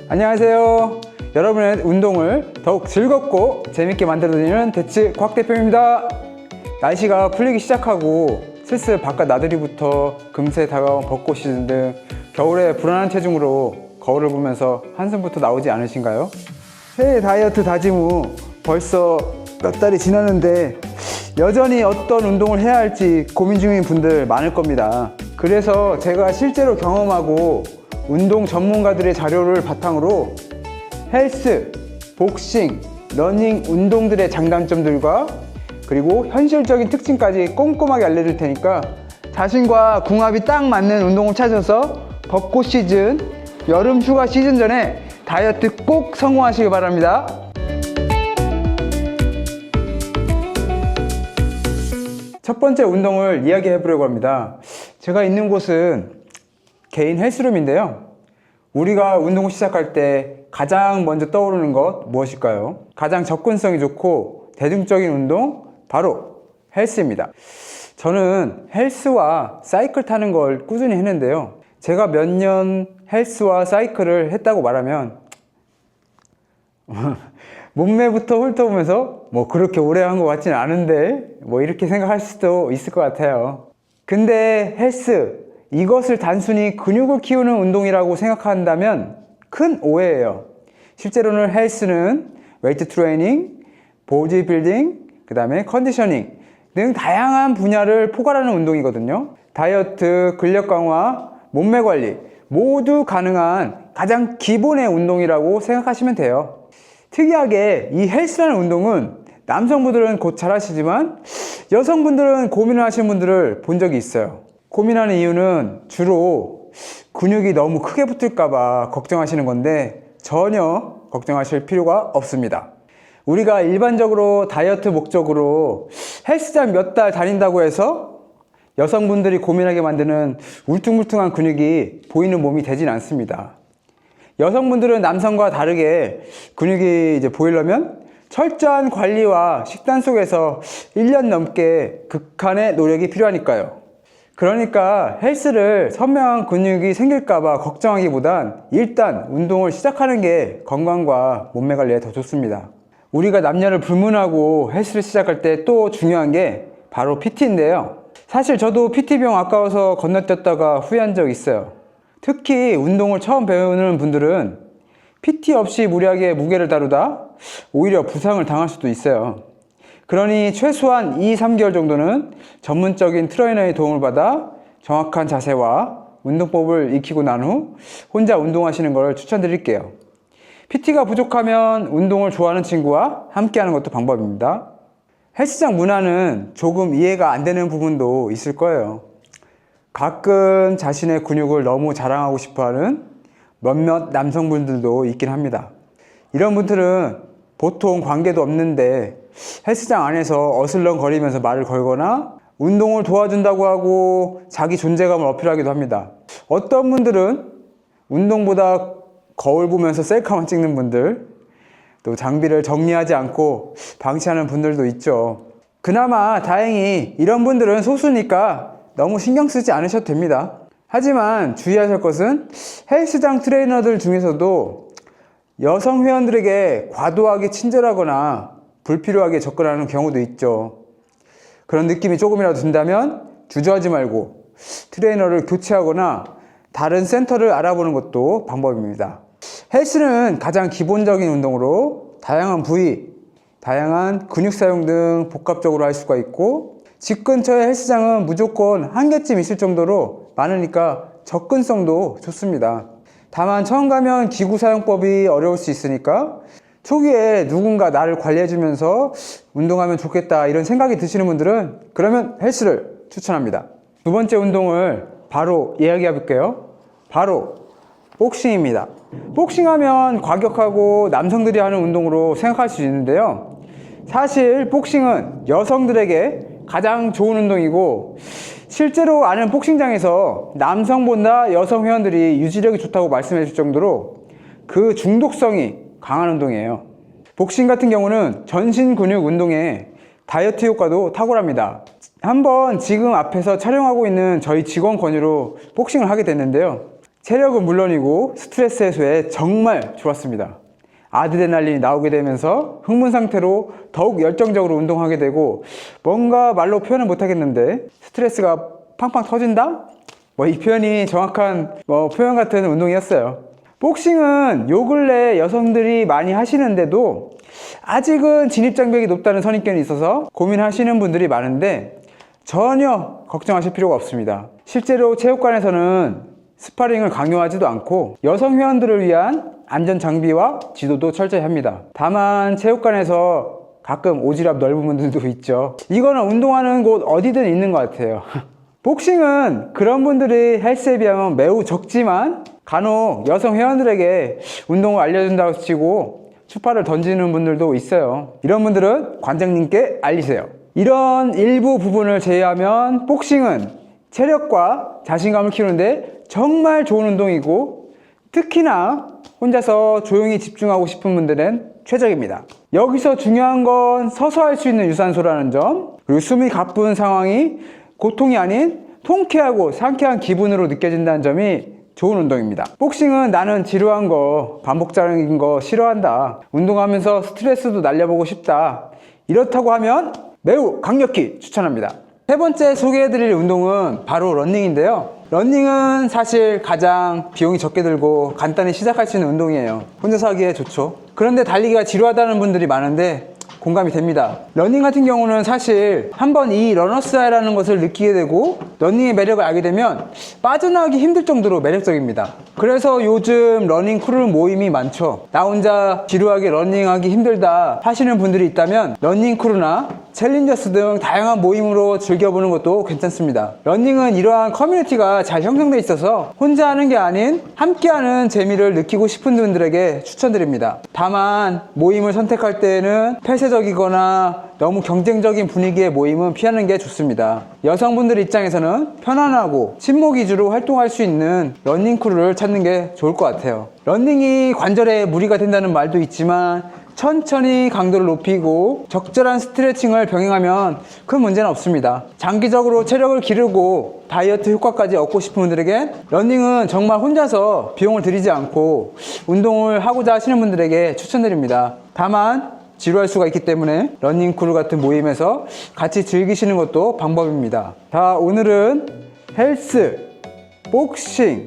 안녕하세요. 여러분의 운동을 더욱 즐겁고 재밌게 만들어드리는 대츠 곽 대표입니다. 날씨가 풀리기 시작하고 슬슬 바깥 나들이부터 금세 다가온 벚꽃 시즌 등 겨울에 불안한 체중으로 거울을 보면서 한숨부터 나오지 않으신가요? 새해 다이어트 다짐 후 벌써 몇 달이 지났는데 여전히 어떤 운동을 해야 할지 고민 중인 분들 많을 겁니다. 그래서 제가 실제로 경험하고 운동 전문가들의 자료를 바탕으로 헬스, 복싱, 러닝 운동들의 장단점들과 그리고 현실적인 특징까지 꼼꼼하게 알려줄 테니까 자신과 궁합이 딱 맞는 운동을 찾아서 벚꽃 시즌, 여름 휴가 시즌 전에 다이어트 꼭 성공하시길 바랍니다. 첫 번째 운동을 이야기해 보려고 합니다. 제가 있는 곳은 개인 헬스룸인데요. 우리가 운동을 시작할 때 가장 먼저 떠오르는 것 무엇일까요? 가장 접근성이 좋고 대중적인 운동, 바로 헬스입니다. 저는 헬스와 사이클 타는 걸 꾸준히 했는데요. 제가 몇 년 헬스와 사이클을 했다고 말하면 몸매부터 훑어보면서 뭐 그렇게 오래 한 것 같지는 않은데 뭐 이렇게 생각할 수도 있을 것 같아요. 근데 헬스, 이것을 단순히 근육을 키우는 운동이라고 생각한다면 큰 오해예요. 실제로는 헬스는 웨이트 트레이닝, 보디 빌딩, 그 다음에 컨디셔닝 등 다양한 분야를 포괄하는 운동이거든요. 다이어트, 근력 강화, 몸매 관리 모두 가능한 가장 기본의 운동이라고 생각하시면 돼요. 특이하게 이 헬스라는 운동은 남성분들은 곧 잘 아시지만 여성분들은 고민을 하시는 분들을 본 적이 있어요. 고민하는 이유는 주로 근육이 너무 크게 붙을까봐 걱정하시는 건데 전혀 걱정하실 필요가 없습니다. 우리가 일반적으로 다이어트 목적으로 헬스장 몇 달 다닌다고 해서 여성분들이 고민하게 만드는 울퉁불퉁한 근육이 보이는 몸이 되진 않습니다. 여성분들은 남성과 다르게 근육이 보이려면 철저한 관리와 식단 속에서 1년 넘게 극한의 노력이 필요하니까요. 그러니까 헬스를 선명한 근육이 생길까봐 걱정하기보단 일단 운동을 시작하는 게 건강과 몸매 관리에 더 좋습니다. 우리가 남녀를 불문하고 헬스를 시작할 때 또 중요한 게 바로 PT인데요. 사실 저도 PT 비용 아까워서 건너뛰었다가 후회한 적 있어요. 특히 운동을 처음 배우는 분들은 PT 없이 무리하게 무게를 다루다 오히려 부상을 당할 수도 있어요. 그러니 최소한 2-3개월 정도는 전문적인 트레이너의 도움을 받아 정확한 자세와 운동법을 익히고 난 후 혼자 운동하시는 걸 추천드릴게요. PT가 부족하면 운동을 좋아하는 친구와 함께 하는 것도 방법입니다. 헬스장 문화는 조금 이해가 안 되는 부분도 있을 거예요. 가끔 자신의 근육을 너무 자랑하고 싶어하는 몇몇 남성분들도 있긴 합니다. 이런 분들은 보통 관계도 없는데 헬스장 안에서 어슬렁거리면서 말을 걸거나 운동을 도와준다고 하고 자기 존재감을 어필하기도 합니다. 어떤 분들은 운동보다 거울 보면서 셀카만 찍는 분들, 또 장비를 정리하지 않고 방치하는 분들도 있죠. 그나마 다행히 이런 분들은 소수니까 너무 신경 쓰지 않으셔도 됩니다. 하지만 주의하실 것은 헬스장 트레이너들 중에서도 여성 회원들에게 과도하게 친절하거나 불필요하게 접근하는 경우도 있죠. 그런 느낌이 조금이라도 든다면 주저하지 말고 트레이너를 교체하거나 다른 센터를 알아보는 것도 방법입니다. 헬스는 가장 기본적인 운동으로 다양한 부위, 다양한 근육 사용 등 복합적으로 할 수가 있고 집 근처의 헬스장은 무조건 한 개쯤 있을 정도로 많으니까 접근성도 좋습니다. 다만 처음 가면 기구 사용법이 어려울 수 있으니까 초기에 누군가 나를 관리해주면서 운동하면 좋겠다 이런 생각이 드시는 분들은 그러면 헬스를 추천합니다. 두 번째 운동을 바로 이야기해 볼게요. 바로 복싱입니다. 복싱하면 과격하고 남성들이 하는 운동으로 생각할 수 있는데요. 사실 복싱은 여성들에게 가장 좋은 운동이고 실제로 아는 복싱장에서 남성보다 여성 회원들이 유지력이 좋다고 말씀해 줄 정도로 그 중독성이 강한 운동이에요. 복싱 같은 경우는 전신 근육 운동에 다이어트 효과도 탁월합니다. 한번 지금 앞에서 촬영하고 있는 저희 직원 권유로 복싱을 하게 됐는데요. 체력은 물론이고 스트레스 해소에 정말 좋았습니다. 아드레날린이 나오게 되면서 흥분 상태로 더욱 열정적으로 운동하게 되고, 뭔가 말로 표현을 못 하겠는데 스트레스가 팡팡 터진다? 뭐 이 표현이 정확한 표현 같은 운동이었어요. 복싱은 요 근래 여성들이 많이 하시는데도 아직은 진입장벽이 높다는 선입견이 있어서 고민하시는 분들이 많은데 전혀 걱정하실 필요가 없습니다. 실제로 체육관에서는 스파링을 강요하지도 않고 여성 회원들을 위한 안전 장비와 지도도 철저히 합니다. 다만 체육관에서 가끔 오지랖 넓은 분들도 있죠. 이거는 운동하는 곳 어디든 있는 것 같아요. 복싱은 그런 분들이 헬스에 비하면 매우 적지만 간혹 여성 회원들에게 운동을 알려준다고 치고 추파를 던지는 분들도 있어요. 이런 분들은 관장님께 알리세요. 이런 일부 부분을 제외하면 복싱은 체력과 자신감을 키우는데 정말 좋은 운동이고, 특히나 혼자서 조용히 집중하고 싶은 분들은 최적입니다. 여기서 중요한 건 서서 할 수 있는 유산소라는 점, 그리고 숨이 가쁜 상황이 고통이 아닌 통쾌하고 상쾌한 기분으로 느껴진다는 점이 좋은 운동입니다. 복싱은 나는 지루한 거, 반복적인 거 싫어한다, 운동하면서 스트레스도 날려보고 싶다, 이렇다고 하면 매우 강력히 추천합니다. 세 번째 소개해드릴 운동은 바로 러닝인데요. 러닝은 사실 가장 비용이 적게 들고 간단히 시작할 수 있는 운동이에요. 혼자서 하기에 좋죠. 그런데 달리기가 지루하다는 분들이 많은데 공감이 됩니다. 러닝 같은 경우는 사실 한번 이 러너스 하이라는 것을 느끼게 되고 러닝의 매력을 알게 되면 빠져나가기 힘들 정도로 매력적입니다. 그래서 요즘 러닝 크루 모임이 많죠. 나 혼자 지루하게 러닝하기 힘들다 하시는 분들이 있다면 러닝 크루나 챌린저스 등 다양한 모임으로 즐겨보는 것도 괜찮습니다. 러닝은 이러한 커뮤니티가 잘 형성되어 있어서 혼자 하는 게 아닌 함께하는 재미를 느끼고 싶은 분들에게 추천드립니다. 다만 모임을 선택할 때는 폐쇄적이거나 너무 경쟁적인 분위기의 모임은 피하는 게 좋습니다. 여성분들 입장에서는 편안하고 친목 위주로 활동할 수 있는 러닝 크루를 찾는 게 좋을 것 같아요. 러닝이 관절에 무리가 된다는 말도 있지만 천천히 강도를 높이고 적절한 스트레칭을 병행하면 큰 문제는 없습니다. 장기적으로 체력을 기르고 다이어트 효과까지 얻고 싶은 분들에겐 러닝은 정말 혼자서 비용을 들이지 않고 운동을 하고자 하시는 분들에게 추천드립니다. 다만 지루할 수가 있기 때문에 러닝 크루 같은 모임에서 같이 즐기시는 것도 방법입니다. 자, 오늘은 헬스, 복싱,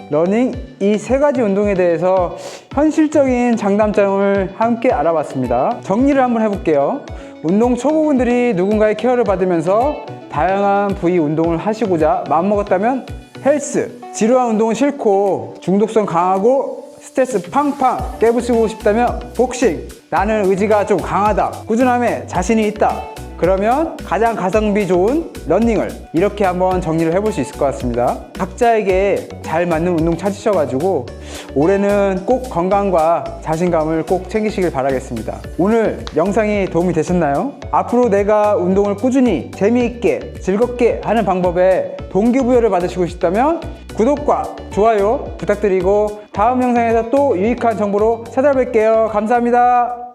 러닝 이 세 가지 운동에 대해서 현실적인 장단점을 함께 알아봤습니다. 정리를 한번 해볼게요. 운동 초보분들이 누군가의 케어를 받으면서 다양한 부위 운동을 하시고자 마음먹었다면 헬스, 지루한 운동은 싫고 중독성 강하고 스트레스 팡팡 깨부수고 싶다면 복싱, 나는 의지가 좀 강하다, 꾸준함에 자신이 있다, 그러면 가장 가성비 좋은 러닝을, 이렇게 한번 정리를 해볼 수 있을 것 같습니다. 각자에게 잘 맞는 운동 찾으셔가지고 올해는 꼭 건강과 자신감을 꼭 챙기시길 바라겠습니다. 오늘 영상이 도움이 되셨나요? 앞으로 내가 운동을 꾸준히 재미있게 즐겁게 하는 방법에 동기부여를 받으시고 싶다면 구독과 좋아요 부탁드리고 다음 영상에서 또 유익한 정보로 찾아뵐게요. 감사합니다.